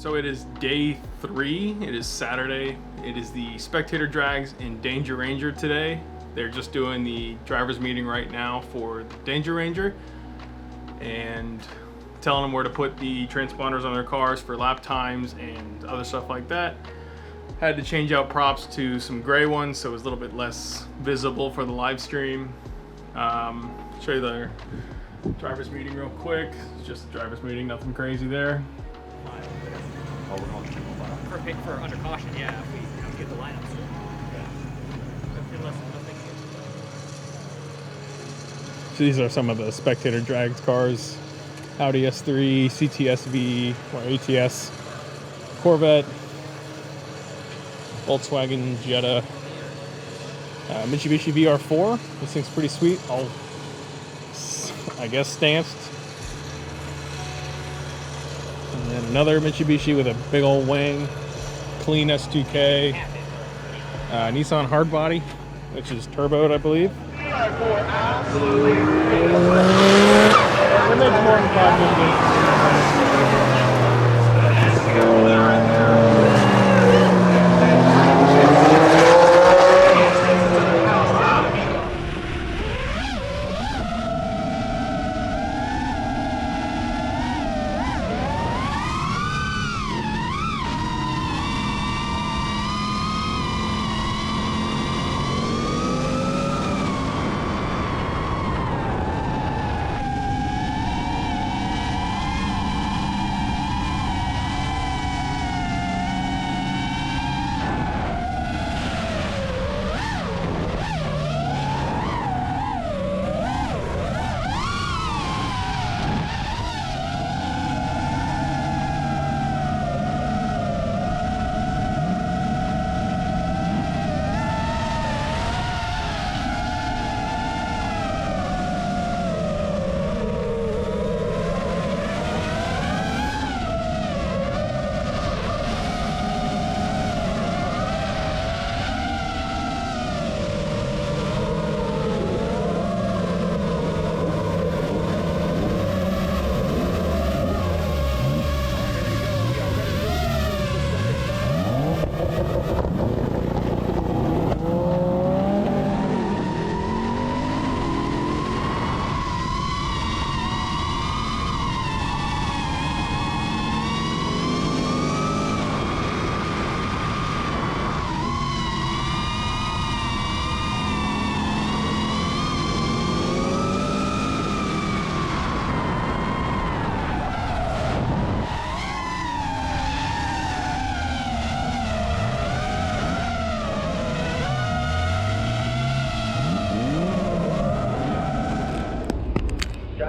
So it is day 3. It is Saturday. It is the Spectator Drags in Danger Ranger today. They're just doing the driver's meeting right now for the Danger Ranger and telling them where to put the transponders on their cars for lap times and other stuff like that. Had to change out props to some gray ones so it was a little bit less visible for the live stream. Show you the driver's meeting real quick. It's just a driver's meeting, nothing crazy there. For under caution, yeah, if we get the lineups. So these are some of the Spectator Drags cars. Audi S3, CTSV, or ATS, Corvette, Volkswagen Jetta, Mitsubishi VR4. This thing's pretty sweet. All, I guess, stanced. And then another Mitsubishi with a big old wing, clean S2K, Nissan Hardbody, which is turboed, I believe. It makes more than 550.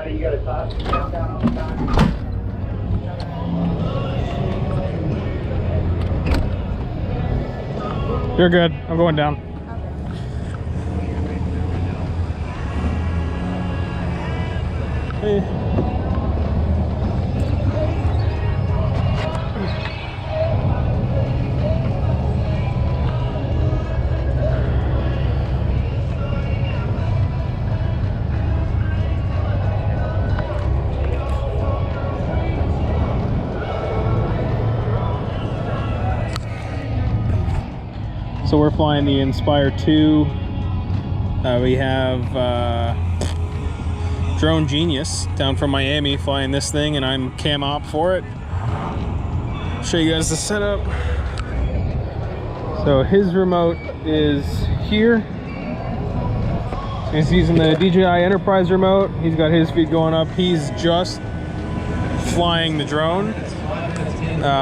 You got a top down on the time. You're good. I'm going down. Hey. So we're flying the Inspire 2. We have Drone Genius down from Miami flying this thing, and I'm cam op for it. Show you guys the setup. So his remote is here. So he's using the DJI Enterprise remote. He's got his feed going up. He's just flying the drone.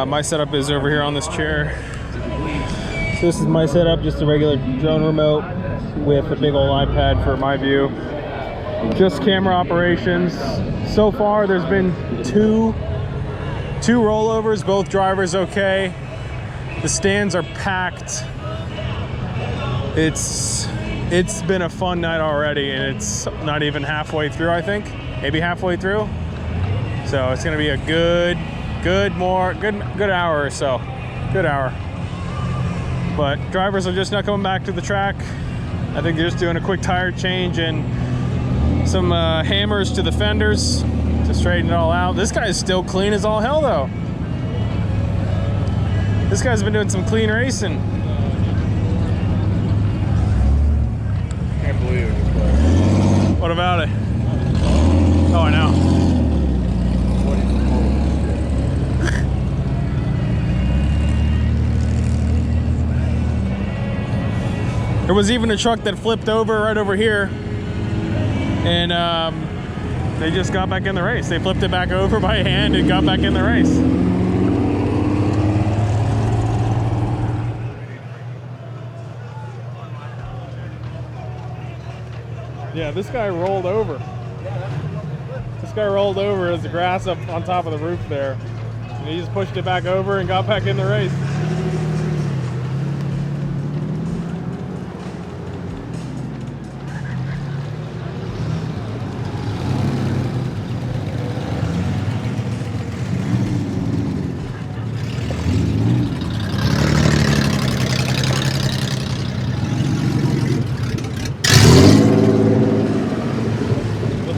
My setup is over here on this chair. This is my setup, just a regular drone remote with a big old iPad for my view. Just camera operations. So far there's been two rollovers, both drivers okay. The stands are packed. It's been a fun night already, and it's not even halfway through, I think. Maybe halfway through. So it's gonna be a good hour or so. Good hour. But drivers are just not coming back to the track. I think they're just doing a quick tire change and some hammers to the fenders to straighten it all out. This guy is still clean as all hell though. This guy's been doing some clean racing. Can't believe it. What about it? Oh, I know. There was even a truck that flipped over right over here, and they just got back in the race. They flipped it back over by hand and got back in the race. Yeah, this guy rolled over. This guy rolled over as the grass up on top of the roof there. And he just pushed it back over and got back in the race.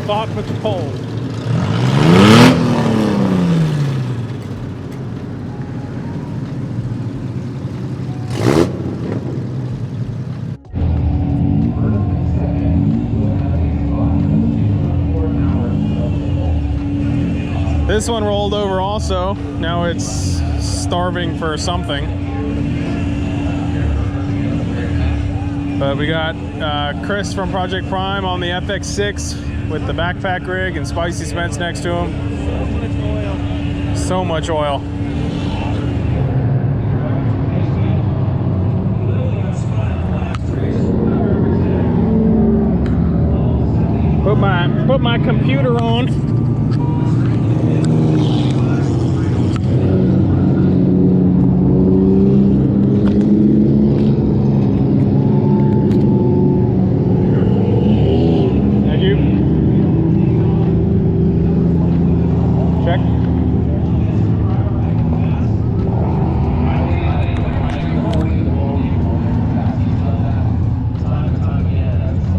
Thought Patrol. This one rolled over also. Now it's starving for something. But we got Chris from Project Prime on the FX6 with the backpack rig and Spicy Spence next to him. So much oil. Put my computer on.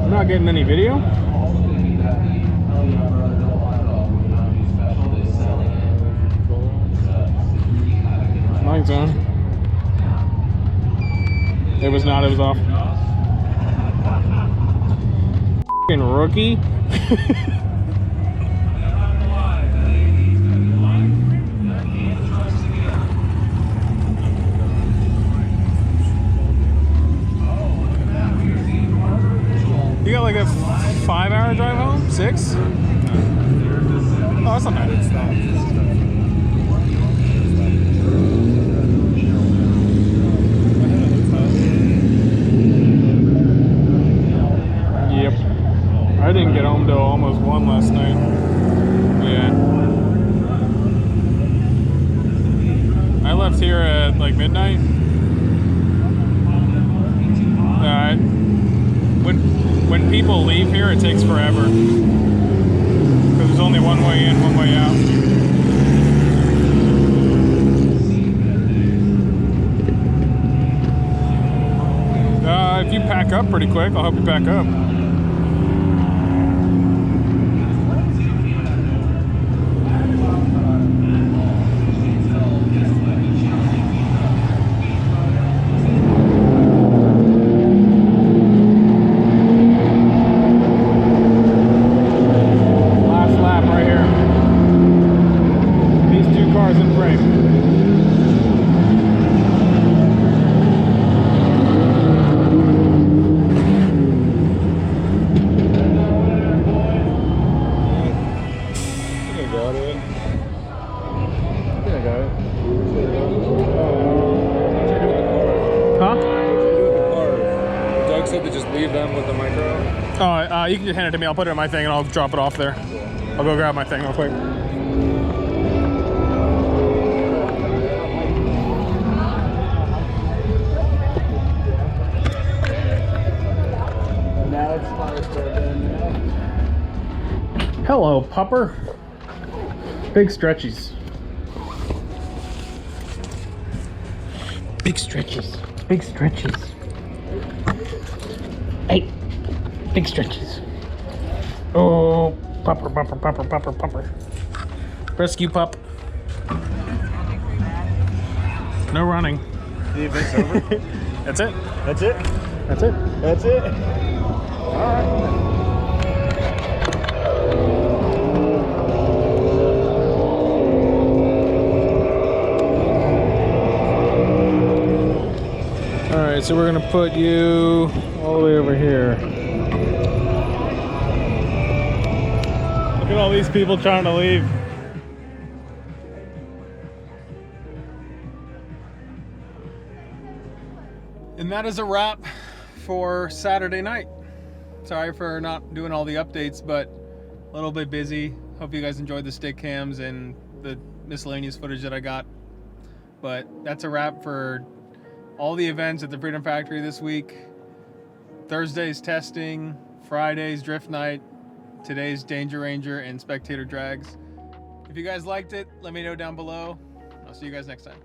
Not getting any video. Mine's on. It was not, it was off. F***ing rookie. You got like a 5-hour drive home? 6? Oh, that's not bad. Yep. I didn't get home till almost 1 last night. Yeah. I left here at like midnight. Alright. When people leave here, it takes forever. Because there's only one way in, one way out. If you pack up pretty quick, I'll help you pack up. You can just hand it to me. I'll put it in my thing and I'll drop it off there. I'll go grab my thing real quick. Hello, pupper. Big stretchies. Big stretches. Big stretches. Hey. Big stretches. Oh, pupper, pupper, pupper, pupper, pupper. Rescue pup. no running. The event's over. That's it. That's it. That's it. That's it. All right. All right, so we're gonna put you all the way over here. Look at all these people trying to leave. And that is a wrap for Saturday night. Sorry for not doing all the updates, but a little bit busy. Hope you guys enjoyed the stick cams and the miscellaneous footage that I got. But that's a wrap for all the events at the Freedom Factory this week. Thursday's testing, Friday's drift night, today's Danger Ranger and Spectator drags. If you guys liked it, let me know down below. I'll see you guys next time.